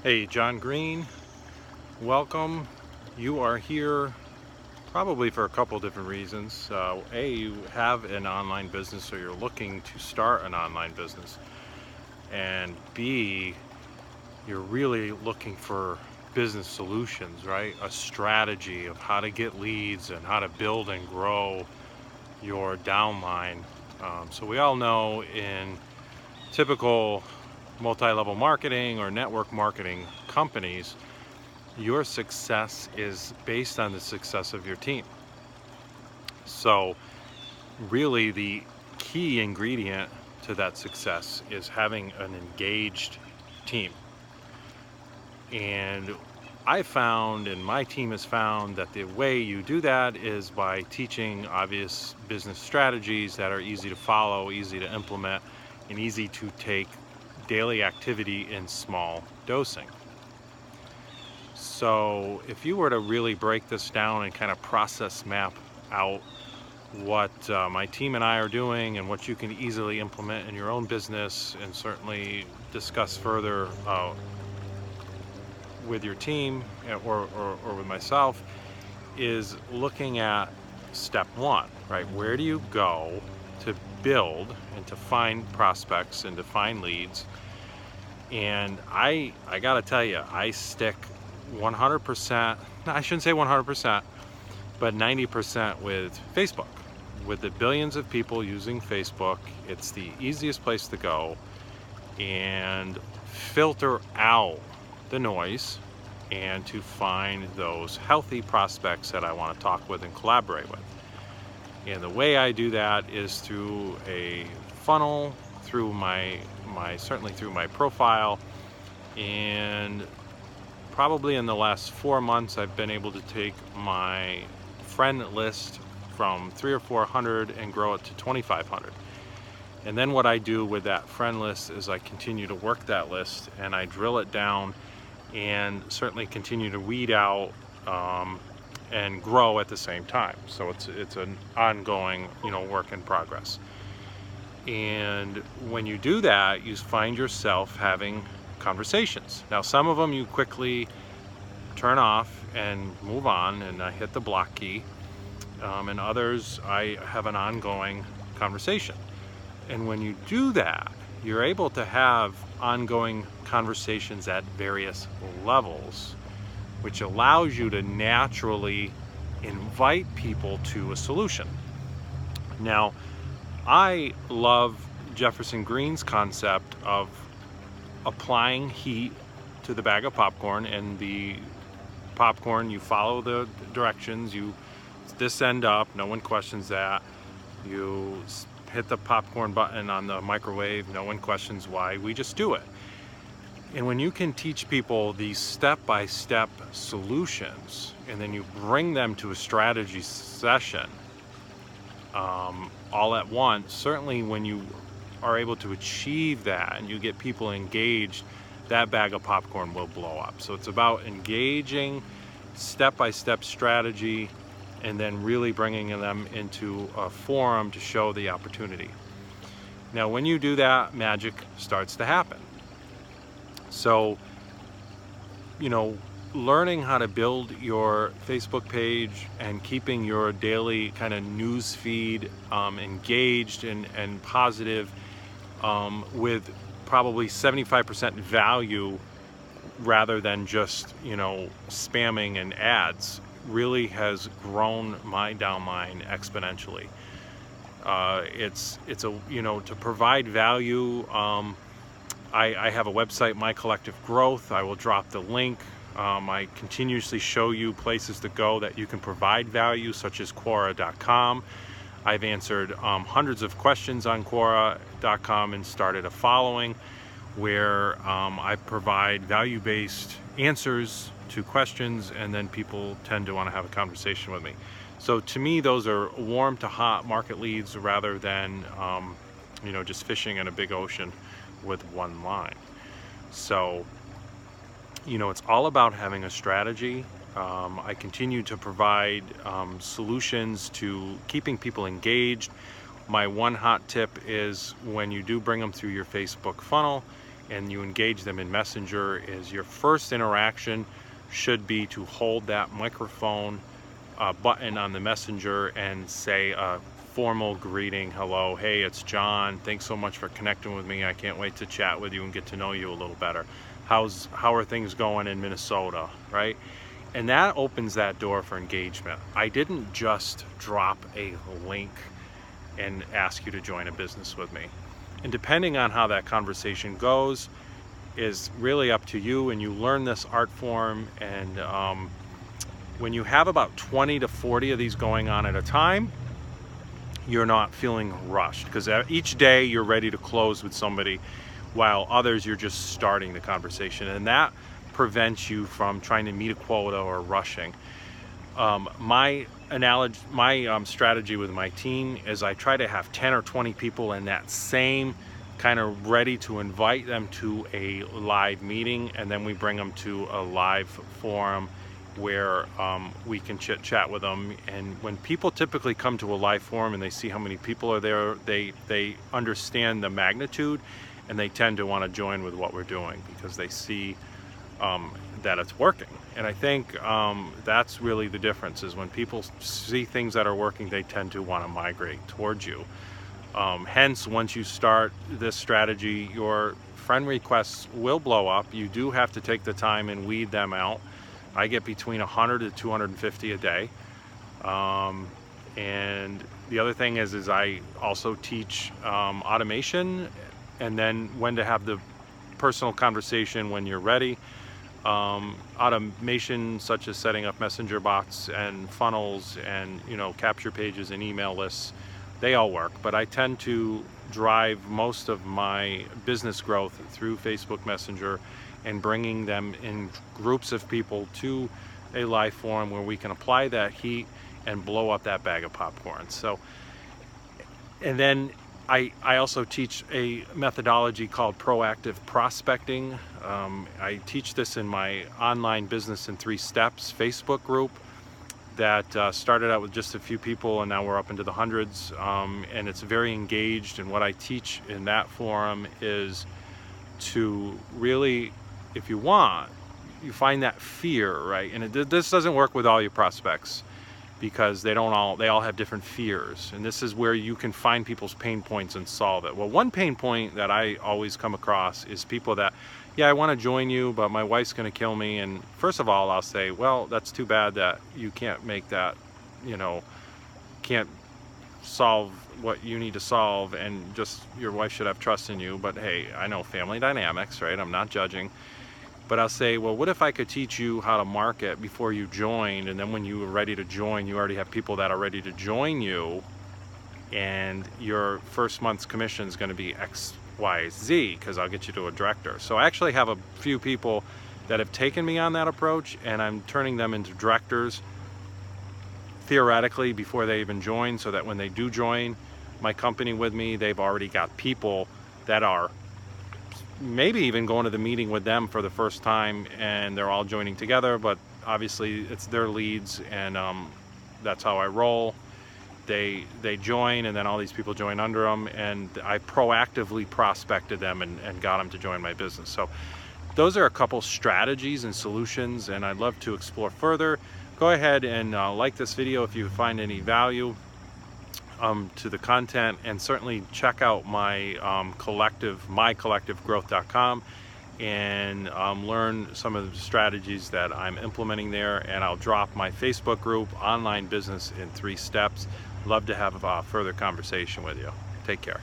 Hey, John Green, welcome. You are here probably for a couple different reasons. A, you have an online business or you're looking to start an online business. And B, you're really looking for business solutions, right? A strategy of how to get leads and how to build and grow your downline. So we all know in typical multi-level marketing or network marketing companies, your success is based on the success of your team. So really the key ingredient to that success is having an engaged team. And I found, and my team has found, that the way you do that is by teaching obvious business strategies that are easy to follow, easy to implement, and easy to take daily activity in small dosing. So if you were to really break this down and kind of process map out what my team and I are doing and what you can easily implement in your own business, and certainly discuss further with your team or with myself, is looking at step one, right? Where do you go to build and to find prospects and to find leads? And I gotta tell you, I stick 100%, I shouldn't say 100%, but 90% with Facebook. With the billions of people using Facebook, it's the easiest place to go and filter out the noise and to find those healthy prospects that I want to talk with and collaborate with. And the way I do that is through a funnel, through certainly through my profile. And probably in the last 4 months, I've been able to take my friend list from 300 or 400 and grow it to 2,500. And then what I do with that friend list is I continue to work that list and I drill it down and certainly continue to weed out and grow at the same time. So it's an ongoing, work in progress. And when you do that, you find yourself having conversations. Now, some of them you quickly turn off and move on, and I hit the block key. And others, I have an ongoing conversation. And when you do that, you're able to have ongoing conversations at various levels, which allows you to naturally invite people to a solution. Now, I love Jefferson Green's concept of applying heat to the bag of popcorn, and the popcorn, you follow the directions, you this end up, no one questions that. You hit the popcorn button on the microwave, no one questions why, we just do it. And when you can teach people these step-by-step solutions and then you bring them to a strategy session all at once, certainly when you are able to achieve that and you get people engaged, that bag of popcorn will blow up. So it's about engaging, step-by-step strategy, and then really bringing them into a forum to show the opportunity. Now, when you do that, magic starts to happen. So, learning how to build your Facebook page and keeping your daily kind of news feed engaged and positive with probably 75% value rather than just, spamming and ads, really has grown my downline exponentially. It's to provide value. I have a website, My Collective Growth. I will drop the link. I continuously show you places to go that you can provide value, such as Quora.com. I've answered hundreds of questions on Quora.com and started a following where I provide value-based answers to questions, and then people tend to want to have a conversation with me. So to me, those are warm to hot market leads rather than just fishing in a big ocean with one line. So it's all about having a strategy. I continue to provide solutions to keeping people engaged. My one hot tip is when you do bring them through your Facebook funnel and you engage them in Messenger, is your first interaction should be to hold that microphone button on the Messenger and say a formal greeting. Hello, hey, it's John. Thanks so much for connecting with me. I can't wait to chat with you and get to know you a little better. How are things going in Minnesota, right? And that opens that door for engagement. I didn't just drop a link and ask you to join a business with me. And depending on how that conversation goes is really up to you, and you learn this art form. And when you have about 20 to 40 of these going on at a time, you're not feeling rushed, because each day you're ready to close with somebody, while others you're just starting the conversation, and that prevents you from trying to meet a quota or rushing. My strategy with my team is I try to have 10 or 20 people in that same kind of ready to invite them to a live meeting, and then we bring them to a live forum where we can chit chat with them. And when people typically come to a live forum and they see how many people are there, they understand the magnitude, and they tend to want to join with what we're doing because they see that it's working. And I think that's really the difference, is when people see things that are working, they tend to want to migrate towards you. Hence, once you start this strategy, your friend requests will blow up. You do have to take the time and weed them out. I get between 100 to 250 a day. And the other thing is I also teach automation, and then when to have the personal conversation when you're ready. Automation such as setting up messenger bots and funnels and capture pages and email lists, they all work, but I tend to drive most of my business growth through Facebook Messenger and bringing them in groups of people to a live forum where we can apply that heat and blow up that bag of popcorn. So, and then I also teach a methodology called proactive prospecting. I teach this in my online business in 3 steps Facebook group that started out with just a few people, and now we're up into the hundreds, and it's very engaged. And what I teach in that forum is to really, if you want, you find that fear, right? And this doesn't work with all your prospects, because they all have different fears, and this is where you can find people's pain points and solve it. Well, one pain point that I always come across is people that, yeah, I want to join you, but my wife's going to kill me. And first of all, I'll say, well, that's too bad that you can't make that, can't solve what you need to solve, and just your wife should have trust in you. But hey, I know family dynamics, right? I'm not judging. But I'll say, well, what if I could teach you how to market before you joined, and then when you were ready to join, you already have people that are ready to join you, and your first month's commission is going to be X, Y, Z, because I'll get you to a director. So I actually have a few people that have taken me on that approach, and I'm turning them into directors theoretically before they even join, so that when they do join my company with me, they've already got people that are maybe even going to the meeting with them for the first time, and they're all joining together, but obviously it's their leads, and that's how I roll. They join, and then all these people join under them, and I proactively prospected them and got them to join my business. So those are a couple strategies and solutions, and I'd love to explore further. Go ahead and like this video if you find any value to the content, and certainly check out my collective, mycollectivegrowth.com, and learn some of the strategies that I'm implementing there. And I'll drop my Facebook group, Online Business in 3 Steps. Love to have a further conversation with you. Take care.